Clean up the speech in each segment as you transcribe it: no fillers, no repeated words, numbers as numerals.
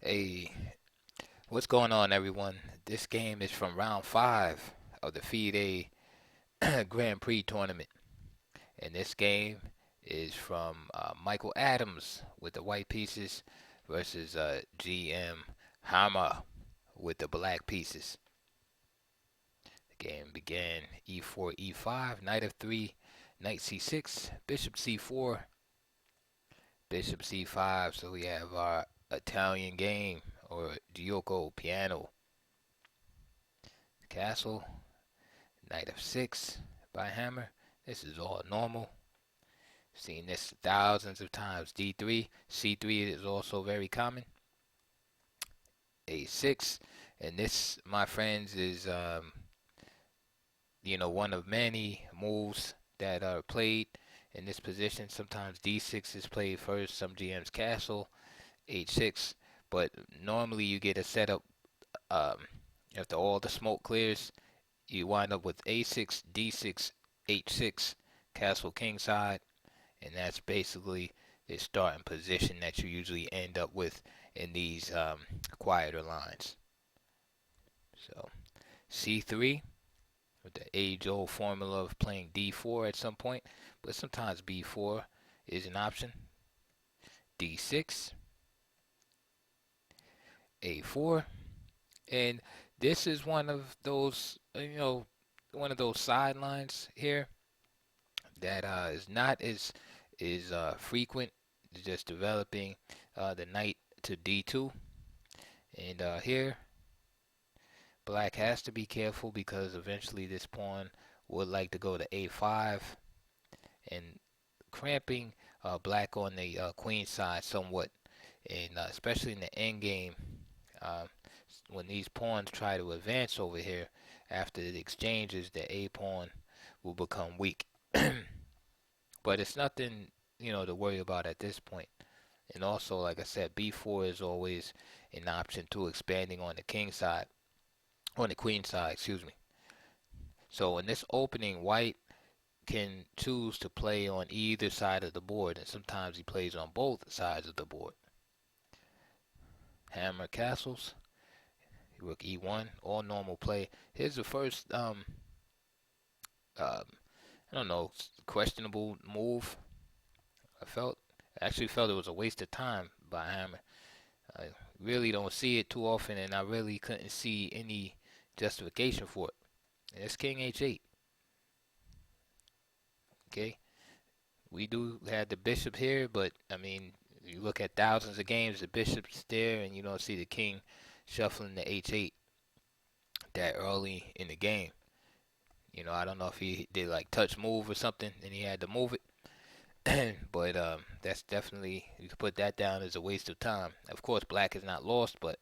Hey, what's going on, everyone? This game is from round five of the FIDE Grand Prix tournament. And this game is from Michael Adams with the white pieces versus GM Hammer with the black pieces. The game began e4, e5, knight f3, knight c6, bishop c4, bishop c5. So we have our Italian game or Giuoco piano. Castle, knight f6 by Hammer. This is all normal. Seen this thousands of times. D3, C3 is also very common. A6, and this, my friends, is one of many moves that are played in this position. Sometimes D6 is played first. Some GMs castle, H6, but normally you get a setup um, after all the smoke clears. You wind up with A6, D6, H6, castle kingside, and that's basically the starting position that you usually end up with in these quieter lines. So C3 with the age-old formula of playing D4 at some point, but sometimes B4 is an option. D6, A4, and this is one of those, one of those sidelines here that is not as is frequent, just developing the knight to d2. And here, black has to be careful because eventually this pawn would like to go to a5 and cramping black on the queen side somewhat. And especially in the end game, uh, when these pawns try to advance over here after the exchanges, the a pawn will become weak. But it's nothing, to worry about at this point. And also, like I said, b4 is always an option too, expanding on the king side, on the queen side, excuse me. So in this opening, white can choose to play on either side of the board, and sometimes he plays on both sides of the board. Hammer castles, rook e1, all normal play. Here's the first, I don't know, questionable move. I actually felt it was a waste of time by Hammer. I really don't see it too often, and I really couldn't see any justification for it. And it's King H8. Okay, we do have the bishop here, but I mean, you look at thousands of games, the bishop's there, and you don't see the king shuffling the H8 that early in the game. I don't know if he did like touch move or something, and he had to move it. But that's definitely, you can put that down as a waste of time. Of course, black is not lost, but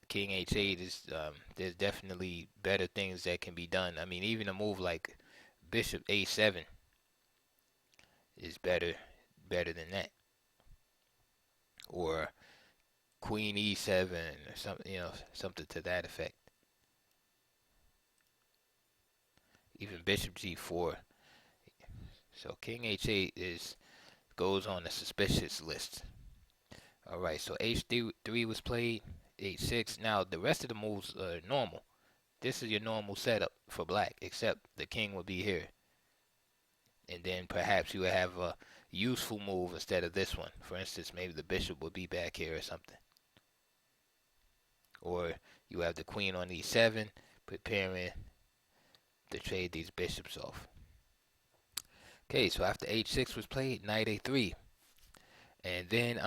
King H8 is there's definitely better things that can be done. I mean, even a move like Bishop A7 is better than that, or Queen E7 or something, something to that effect. Even Bishop G4. So King H8 is goes on the suspicious list. All right, so H3 was played, H6. Now the rest of the moves are normal. This is your normal setup for black, except the king will be here. And then perhaps you would have a useful move instead of this one. For instance, maybe the bishop would be back here or something. Or you have the queen on E7, preparing to trade these bishops off. Okay, so after H6 was played, knight A3. And then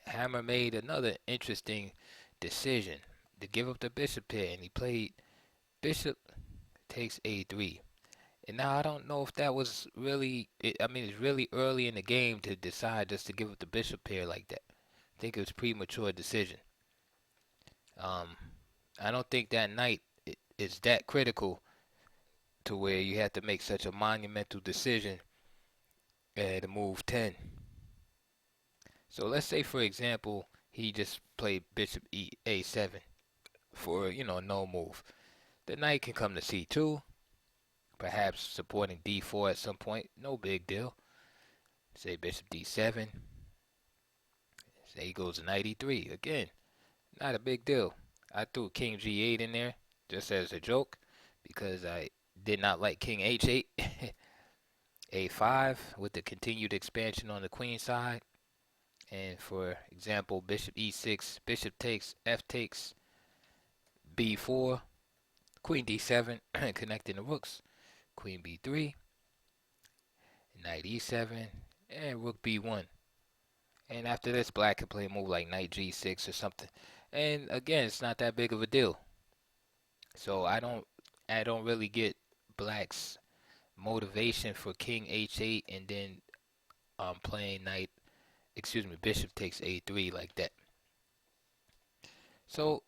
Hammer made another interesting decision to give up the bishop here, and he played bishop takes A3. And now I don't know if that was really, I mean, it's really early in the game to decide just to give up the bishop here like that. I think it was a premature decision. Um, I don't think that knight is that critical to where you have to make such a monumental decision at move 10. So let's say, for example, he just played bishop A7 for, no move. The knight can come to C2, perhaps supporting D4 at some point. No big deal. Say bishop D7. Say he goes 93. Again, not a big deal. I threw King G8 in there just as a joke because I did not like King H8. A5 with the continued expansion on the queen side. And for example, bishop e6, bishop takes, f takes, b4, queen d7, connecting the rooks, queen b3, knight e7, and rook b1. And after this, black can play a move like knight g6 or something. And again, it's not that big of a deal. So I don't really get black's motivation for king h8 and then playing bishop takes a3 like that. So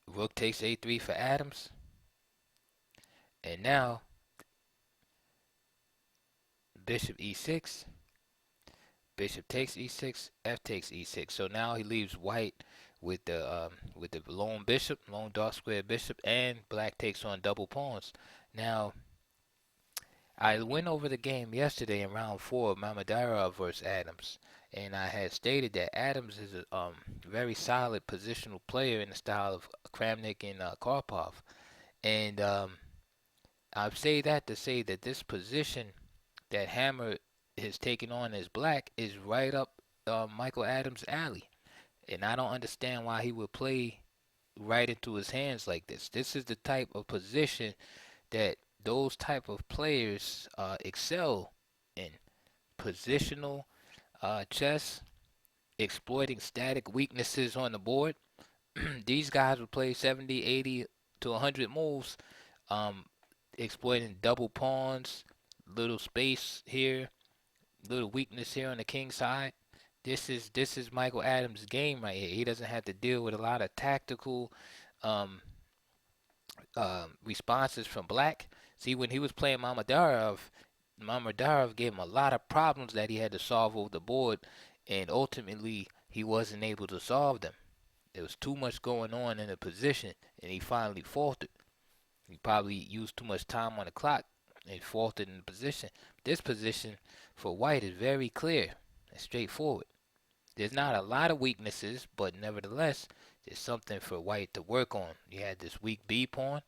rook takes a3 for Adams. And now bishop e6, bishop takes e6, f takes e6. So now he leaves white with the lone bishop, lone dark square bishop, and black takes on double pawns. Now I went over the game yesterday in round 4 of Mamadara versus Adams, and I had stated that Adams is a very solid positional player in the style of Kramnik and Karpov. And I say that to say that this position that Hammer is taking on as black is right up Michael Adams' alley. And I don't understand why he would play right into his hands like this. This is the type of position that those type of players excel in. Positional chess, exploiting static weaknesses on the board. These guys would play 70, 80 to 100 moves, um, exploiting double pawns, little space here, little weakness here on the king side. This is Michael Adams' game right here. He doesn't have to deal with a lot of tactical um, responses from black. See, when he was playing Mamadarov gave him a lot of problems that he had to solve over the board, and ultimately he wasn't able to solve them. There was too much going on in the position, and he finally faltered. He probably used too much time on the clock and faltered in the position. This position for white is very clear and straightforward. There's not a lot of weaknesses, but nevertheless, there's something for white to work on. You had this weak B pawn,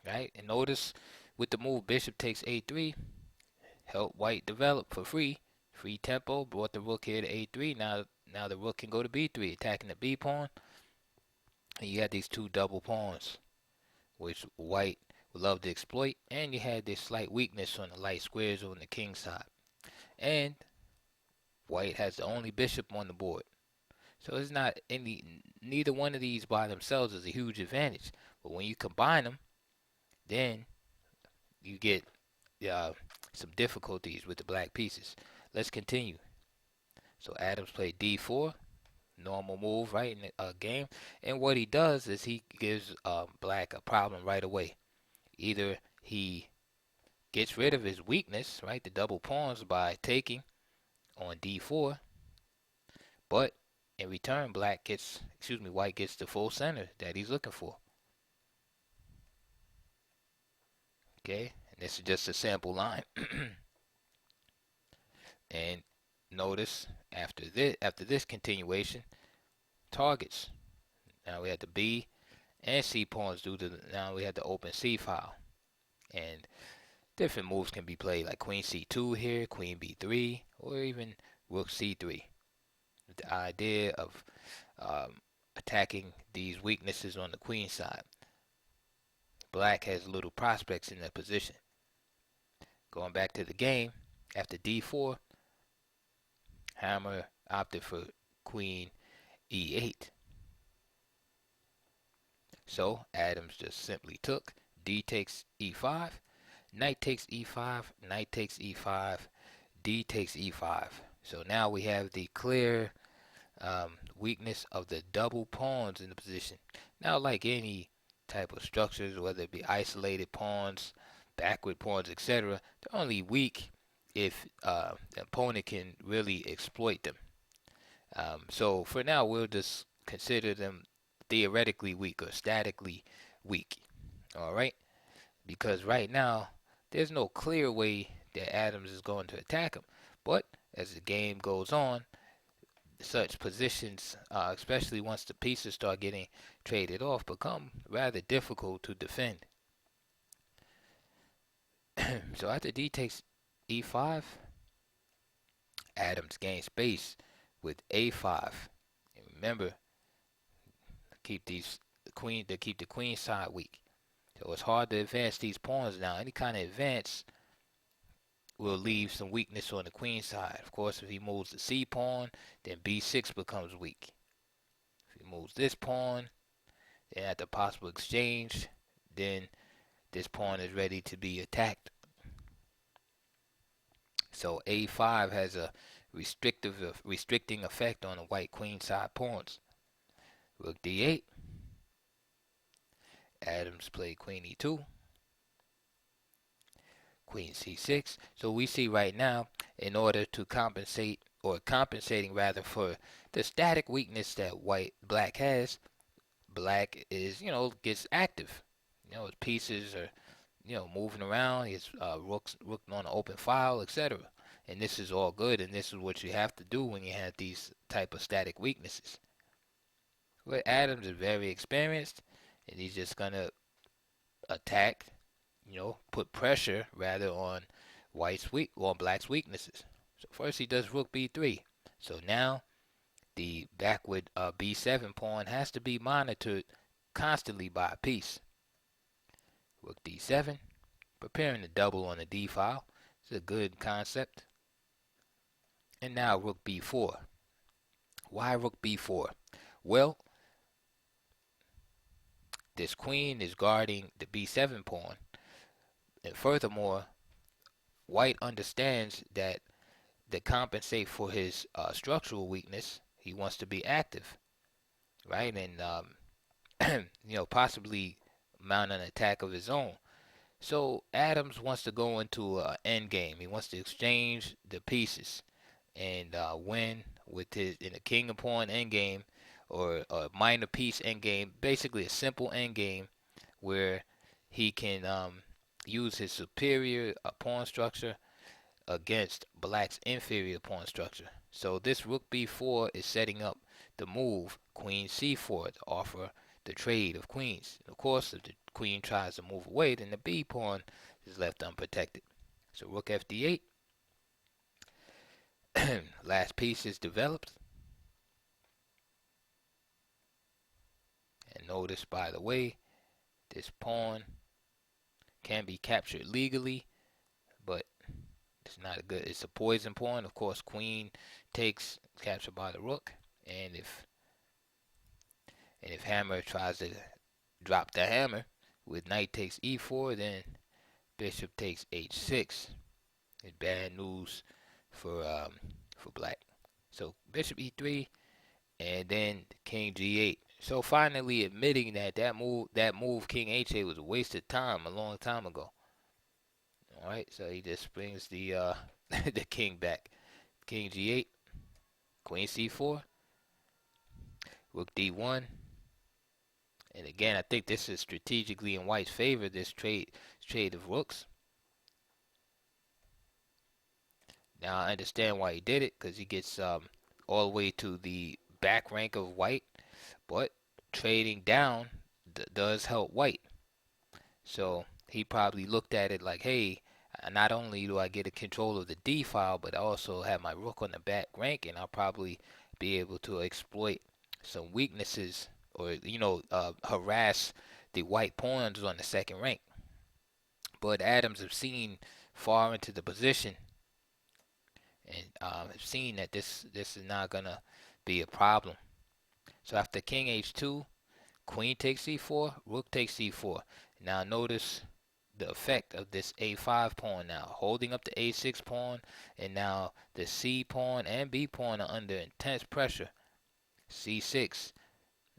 right? And notice with the move bishop takes a3, help white develop for free. Free tempo, brought the rook here to a3. Now the rook can go to b3, attacking the b pawn. And you had these two double pawns, which white would love to exploit. And you had this slight weakness on the light squares on the king side. And white has the only bishop on the board. So it's not neither one of these by themselves is a huge advantage. But when you combine them, then you get some difficulties with the black pieces. Let's continue. So Adams played d4, normal move, right, in the game. And what he does is he gives black a problem right away. Either he gets rid of his weakness, right, the double pawns by taking on d4, but in return, white gets the full center that he's looking for. Okay, and this is just a sample line. And notice after this continuation, targets. Now we have the B and C pawns now we have the open C file. And different moves can be played like queen C2 here, queen B3, or even rook C3. The idea of attacking these weaknesses on the queen side. Black has little prospects in that position. Going back to the game, after d4, Hammer opted for queen e8. So Adams just simply took d takes e5, knight takes e5, knight takes e5, d takes e5. So now we have the clear weakness of the double pawns in the position. Now, like any type of structures, whether it be isolated pawns, backward pawns, etc., they're only weak if the opponent can really exploit them. So for now, we'll just consider them theoretically weak or statically weak. All right, because right now there's no clear way that Adams is going to attack him. But as the game goes on, such positions, especially once the pieces start getting traded off, become rather difficult to defend. So after D takes E5, Adams gains space with A5. And remember, keep these queen to keep the queen side weak. So it's hard to advance these pawns now. Any kind of advance will leave some weakness on the queen side. Of course, if he moves the C pawn, then B6 becomes weak. If he moves this pawn, then at the possible exchange, then this pawn is ready to be attacked. So A5 has a restricting effect on the white queen side pawns. Rook D8. Adams played Queen E2. Queen C6. So we see right now, in order to compensate, or compensating rather, for the static weakness that black has, black is, gets active. His pieces are, moving around. His rook on an open file, etc. And this is all good, and this is what you have to do when you have these type of static weaknesses. But Adams is very experienced, and he's just gonna attack, put pressure rather on black's weaknesses. So first he does rook b3. So now the backward b7 pawn has to be monitored constantly by a piece. Rook d7, preparing to double on the d file. It's a good concept. And now rook b4. Why rook b4? Well, this queen is guarding the b7 pawn. And furthermore, white understands that to compensate for his structural weakness, he wants to be active, right? And, possibly mount an attack of his own. So Adams wants to go into an end game. He wants to exchange the pieces and win with in a king and pawn end game, or a minor piece end game, basically a simple end game where he can use his superior pawn structure against black's inferior pawn structure. So this rook b4 is setting up the move queen c4 to offer the trade of queens. Of course, if the queen tries to move away, then the b pawn is left unprotected. So rook fd8. Last piece is developed. And notice, by the way, this pawn can be captured legally, but it's a poison pawn. Of course, queen takes, captured by the rook, and if Hammer tries to drop the hammer with knight takes e4, then bishop takes h6. It's bad news for black. So bishop e3, and then king g8. So finally admitting that move king h8 was a waste of time a long time ago. All right, so he just brings the the king back. King g8, queen c4, rook d1. And again, I think this is strategically in white's favor, this trade of rooks. Now I understand why he did it, because he gets all the way to the back rank of white, but trading down does help white. So he probably looked at it like, hey, not only do I get a control of the D file, but I also have my rook on the back rank, and I'll probably be able to exploit some weaknesses, or harass the white pawns on the second rank. But Adams have seen far into the position, and have seen that this is not gonna be a problem. So after king h2, queen takes c4, rook takes c4. Now notice the effect of this a5 pawn now, holding up the a6 pawn, and now the c pawn and b pawn are under intense pressure. c6.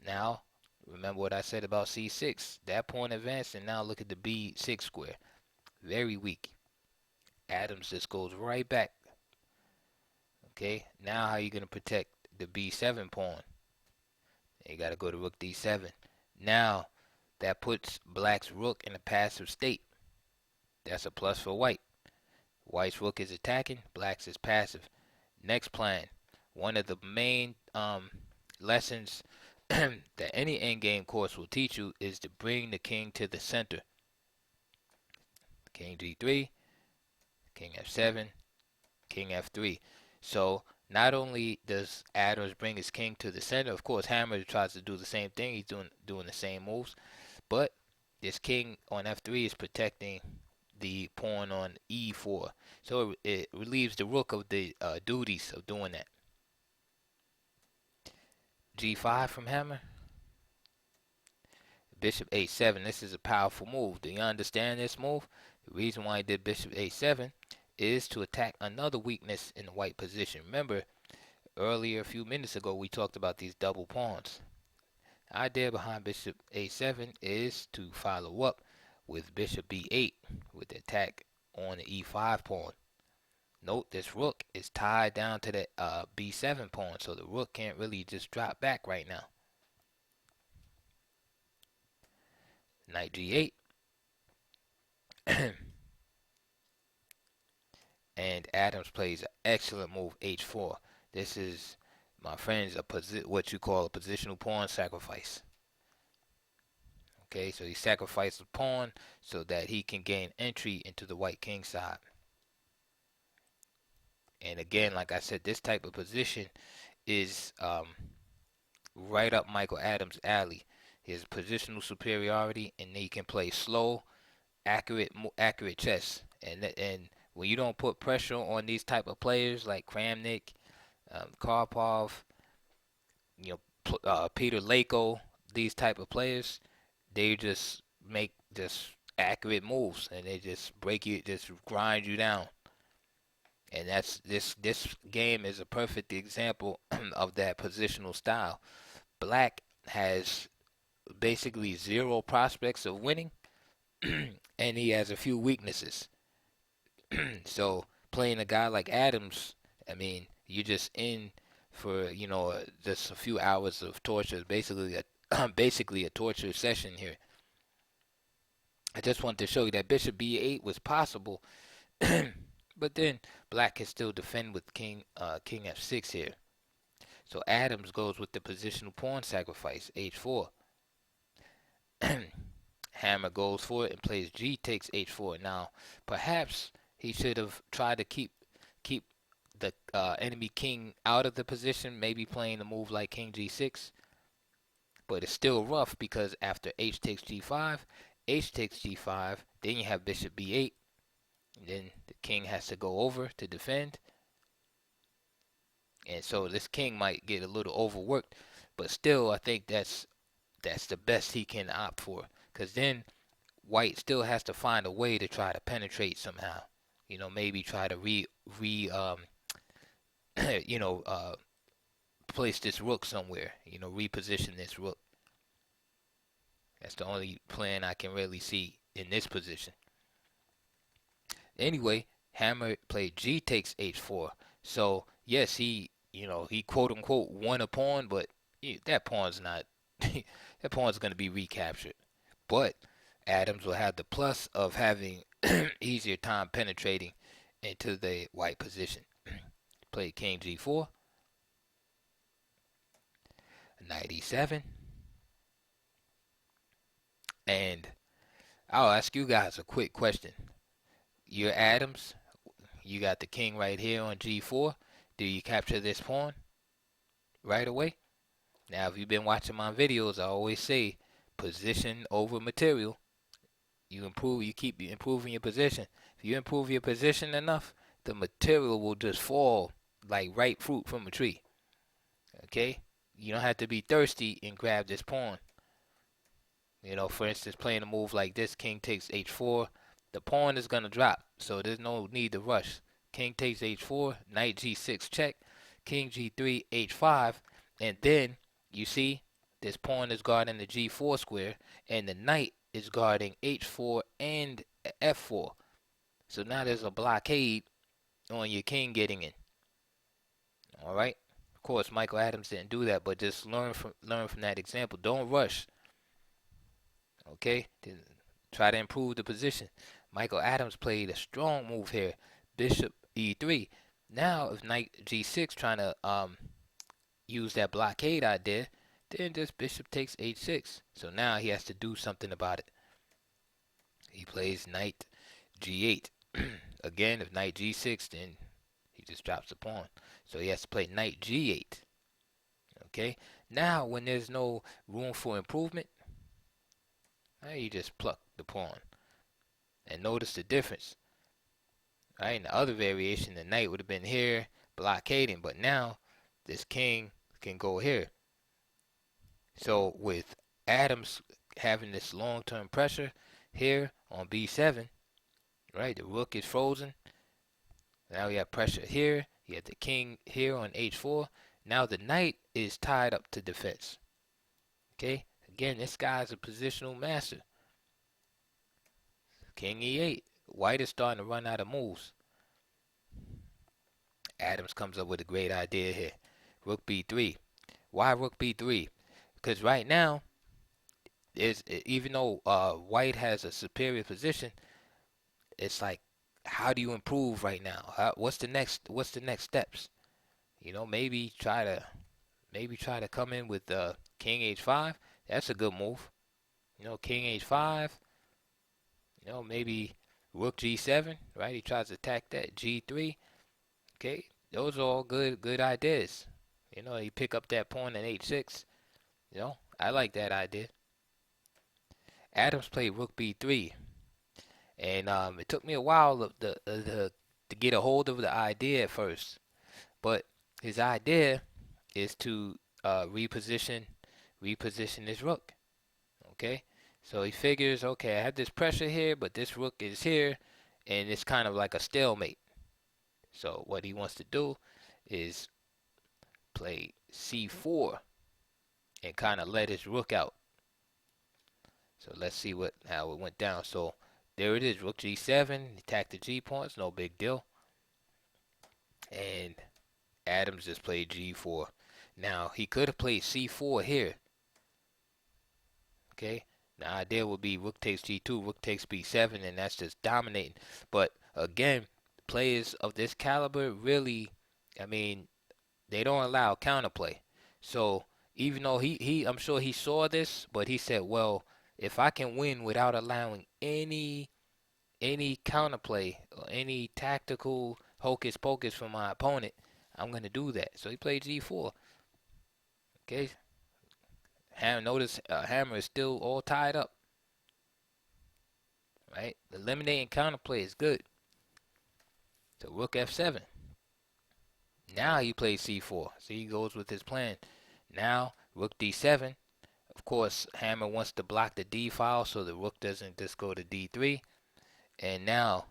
Now, remember what I said about c6. That pawn advanced, and now look at the b6 square. Very weak. Adams just goes right back. Okay, now how are you going to protect the b7 pawn? You got to go to rook d7. Now, that puts black's rook in a passive state. That's a plus for white. White's rook is attacking, black's is passive. Next plan, One of the main lessons that any endgame course will teach you is to bring the king to the center. King G3, King F7, King F3. So not only does Adams bring his king to the center, of course Hammer tries to do the same thing. He's doing the same moves, but this king on F3 is protecting the pawn on E4. So it relieves the rook of the duties of doing that. G5 from Hammer. Bishop A7. This is a powerful move. Do you understand this move? The reason why he did Bishop A7 is to attack another weakness in the white position. Remember, earlier, a few minutes ago, we talked about these double pawns. The idea behind Bishop A7 is to follow up with Bishop B8 with the attack on the E5 pawn. Note this rook is tied down to the B7 pawn, so the rook can't really just drop back right now. Knight G8. And Adams plays an excellent move, H4. This is, my friends, what you call a positional pawn sacrifice. Okay, so he sacrificed a pawn so that he can gain entry into the white king side. And again, like I said, this type of position is right up Michael Adams' alley. His positional superiority, and he can play slow, accurate chess. And when you don't put pressure on these type of players like Kramnik, Karpov, Peter Lako, these type of players, they just make just accurate moves, and they just break you, just grind you down. And that's this game is a perfect example of that positional style. Black has basically zero prospects of winning, and he has a few weaknesses. So playing a guy like Adams, I mean, you're just in for just a few hours of torture. Basically basically a torture session here. I just wanted to show you that Bishop B8 was possible, but then Black can still defend with King F6 here. So Adams goes with the positional pawn sacrifice, H4. Hammer goes for it and plays G takes H4. Now, perhaps he should have tried to keep the enemy king out of the position, maybe playing a move like King G6. But it's still rough because after H takes G5, H takes G5, then you have Bishop B8. And then the king has to go over to defend. And so this king might get a little overworked, but still I think that's the best he can opt for, because then white still has to find a way to try to penetrate somehow. Maybe try to place this rook somewhere. Reposition this rook. That's the only plan I can really see in this position. Anyway, Hammer played G takes H4. So yes, he quote unquote won a pawn, but that pawn's not that pawn's going to be recaptured. But Adams will have the plus of having easier time penetrating into the white position. Played King G4, Knight E7, and I'll ask you guys a quick question. You're Adams. You got the king right here on G4. Do you capture this pawn right away? Now, if you've been watching my videos, I always say position over material. You keep improving your position. If you improve your position enough, the material will just fall like ripe fruit from a tree. Okay? You don't have to be thirsty and grab this pawn. For instance, playing a move like this, king takes H4, the pawn is going to drop, so there's no need to rush. King takes H4, knight G6 check, king G3, H5, and then you see this pawn is guarding the G4 square, and the knight is guarding H4 and F4. So now there's a blockade on your king getting in. All right. Of course, Michael Adams didn't do that, but just learn from that example. Don't rush. Okay. Try to improve the position. Michael Adams played a strong move here. Bishop E3. Now, if knight g6 trying to use that blockade idea, then this bishop takes h6. So now he has to do something about it. He plays knight g8. Again, if knight g6, then he just drops the pawn. So he has to play knight g8. Okay. Now, when there's no room for improvement, now you just pluck the pawn. And notice the difference. Right? In the other variation, the knight would have been here blockading, but now this king can go here. So with Adams having this long-term pressure here on b7, right? The rook is frozen. Now we have pressure here. You have the king here on h4. Now the knight is tied up to defense. Okay? Again, this guy's a positional master. King e8. White is starting to run out of moves. Adams comes up with a great idea here. Rook b3. Why rook b3? Because right now, even though white has a superior position, it's like, how do you improve right now? What's the next steps? You know, maybe try to come in with king h5. That's a good move. You know, king h5. You know, maybe rook g7. Right? He tries to attack that g3. Okay, those are all good ideas. You know, you pick up that pawn at h6. You know, I like that idea. Adams played rook b3, and it took me a while to get a hold of the idea at first. But his idea is to reposition this rook. Okay, so he figures, okay, I have this pressure here, but this rook is here, and it's kind of like a stalemate. So what he wants to do is play c4 and kind of let his rook out. So let's see how it went down. So there it is, rook g7, attack the g points, no big deal. And Adams just played g4. Now he could have played c4 here. Okay, the idea would be rook takes g2, rook takes b7, and that's just dominating. But again, players of this caliber really, I mean, they don't allow counterplay. So even though I'm sure he saw this, but he said, well, if I can win without allowing any counterplay or any tactical hocus pocus from my opponent, I'm gonna do that. So he played g4. Okay. Notice Hammer is still all tied up. Right. Eliminating counterplay is good. So rook f7. Now he plays c4. So he goes with his plan. Now rook d7. Of course, Hammer wants to block the d file so the rook doesn't just go to d3. And now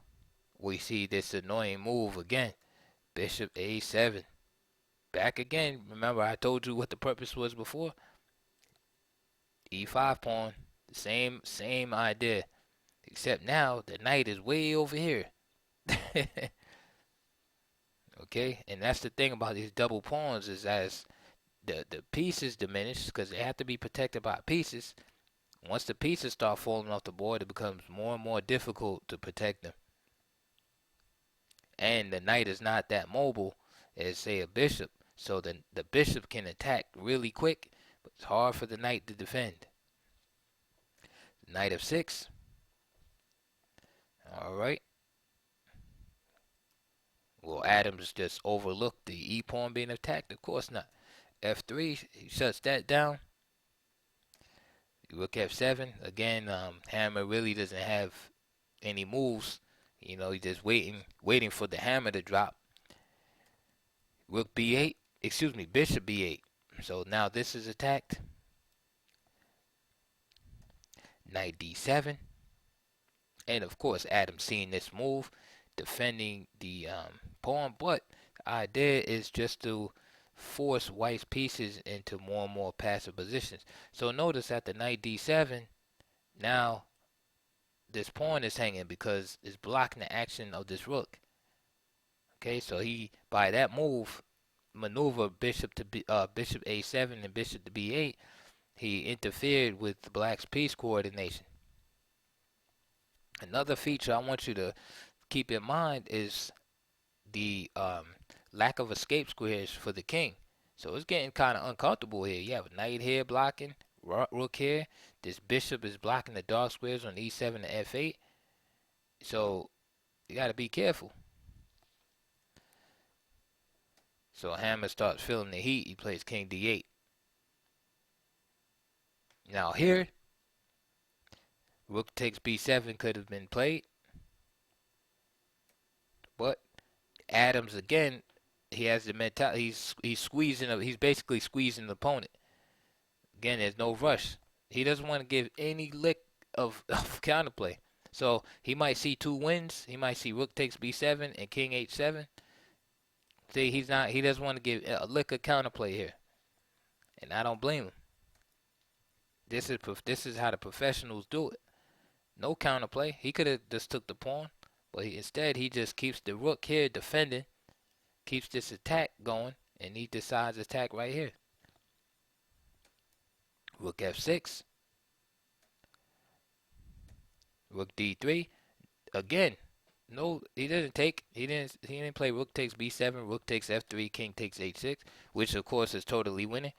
we see this annoying move again. Bishop a7. Back again. Remember, I told you what the purpose was before. e5 pawn. The same idea. Except now the knight is way over here. Okay, and that's the thing about these double pawns is as the pieces diminish because they have to be protected by pieces. Once the pieces start falling off the board, it becomes more and more difficult to protect them. And the knight is not that mobile as, say, a bishop. So the bishop can attack really quick, but it's hard for the knight to defend. Knight f6. All right. Will Adams just overlook the e pawn being attacked? Of course not. f3, he shuts that down. Rook f7. Again, Hammer really doesn't have any moves. You know, he's just waiting for the hammer to drop. Rook b8. Excuse me, bishop b8. So now this is attacked. Knight d7. And of course, Adams seeing this move, defending the pawn. But the idea is just to force white's pieces into more and more passive positions. So notice at the knight d7, now this pawn is hanging because it's blocking the action of this rook. Okay, so he, by that move, maneuver bishop a7 and bishop to b8, he interfered with black's piece coordination. Another feature I want you to keep in mind is the lack of escape squares for the king. So it's getting kind of uncomfortable here. You have a knight here blocking, rook here. This bishop is blocking the dark squares on e7 and f8. So you got to be careful. So Hammer starts feeling the heat. He plays king d8. Now here, rook takes b7 could have been played, but Adams again, he has the mentality. He's squeezing. He's basically squeezing the opponent. Again, there's no rush. He doesn't want to give any lick of counterplay. So he might see two wins. He might see rook takes b7 and king h7. See, he's not. He doesn't want to give a lick of counterplay here, and I don't blame him. This is how the professionals do it. No counterplay. He could have just took the pawn, but instead he just keeps the rook here defending, keeps this attack going, and he decides to attack right here. Rook f6. Rook d3. Again, no, he didn't take. He didn't play rook takes b7, rook takes f3, king takes h6, which of course is totally winning.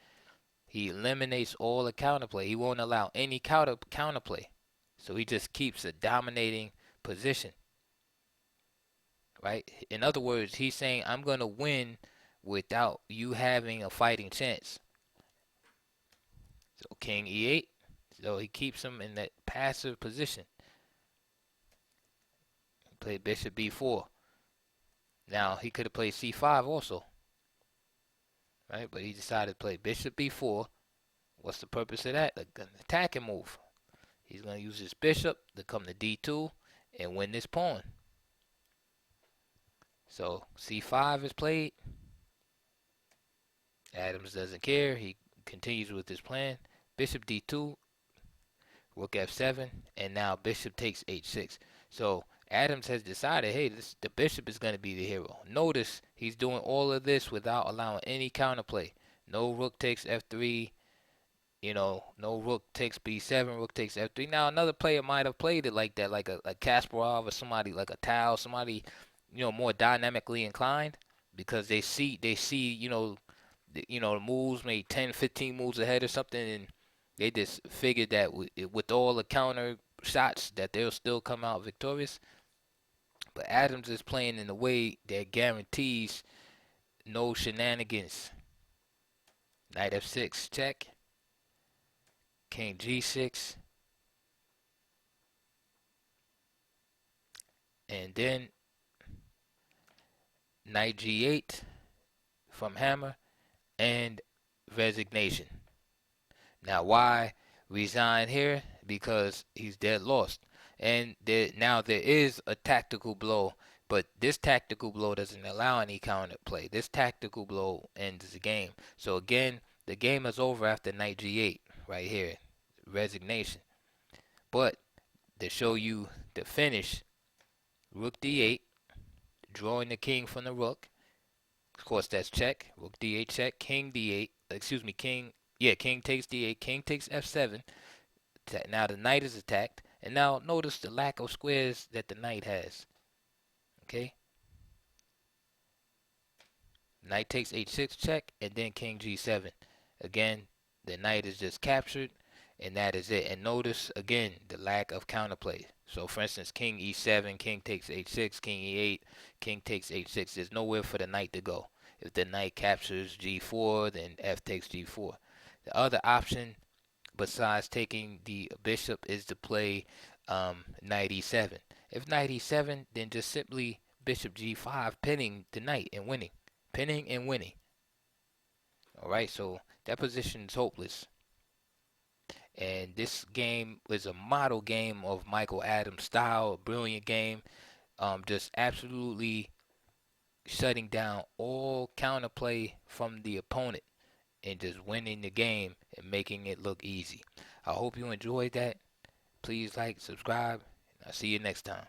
He eliminates all the counterplay. He won't allow any counterplay. So he just keeps a dominating position. Right? In other words, he's saying, I'm going to win without you having a fighting chance. So king e8. So he keeps him in that passive position. He played bishop b4. Now, he could have played c5 also. Right? But he decided to play bishop b4. What's the purpose of that? An attacking move. He's going to use his bishop to come to d2 and win this pawn. So c5 is played. Adams doesn't care. He continues with his plan. Bishop d2, rook f7, and now bishop takes h6. So Adams has decided, hey, the bishop is going to be the hero. Notice he's doing all of this without allowing any counterplay. No rook takes f3. No rook takes b7, rook takes f3. Now another player might have played it like that, like a Kasparov or somebody like a Tao, somebody more dynamically inclined, because they see the moves maybe 10, 15 moves ahead or something, and they just figured that with all the counter shots that they'll still come out victorious. But Adams is playing in a way that guarantees no shenanigans. Knight f6 check. King g6. And then knight g8 from Hammer and resignation. Now why resign here? Because he's dead lost. And now there is a tactical blow, but this tactical blow doesn't allow any counter play. This tactical blow ends the game. So again, the game is over after knight g8 right here. Resignation. But to show you the finish, rook d8, drawing the king from the rook. Of course, that's check. Rook d8 check. King d8. Excuse me, king. Yeah, king takes d8. King takes f7. Now the knight is attacked. And now notice the lack of squares that the knight has. Okay. Knight takes h6 check. And then king g7. Again, the knight is just captured. And that is it. And notice, again, the lack of counterplay. So, for instance, king e7, king takes h6, king e8, king takes h6. There's nowhere for the knight to go. If the knight captures g4, then f takes g4. The other option, besides taking the bishop, is to play knight e7. If knight e7, then just simply bishop g5, pinning the knight and winning. Pinning and winning. Alright, so that position is hopeless. And this game was a model game of Michael Adams' style, a brilliant game. Just absolutely shutting down all counterplay from the opponent and just winning the game and making it look easy. I hope you enjoyed that. Please like, subscribe, and I'll see you next time.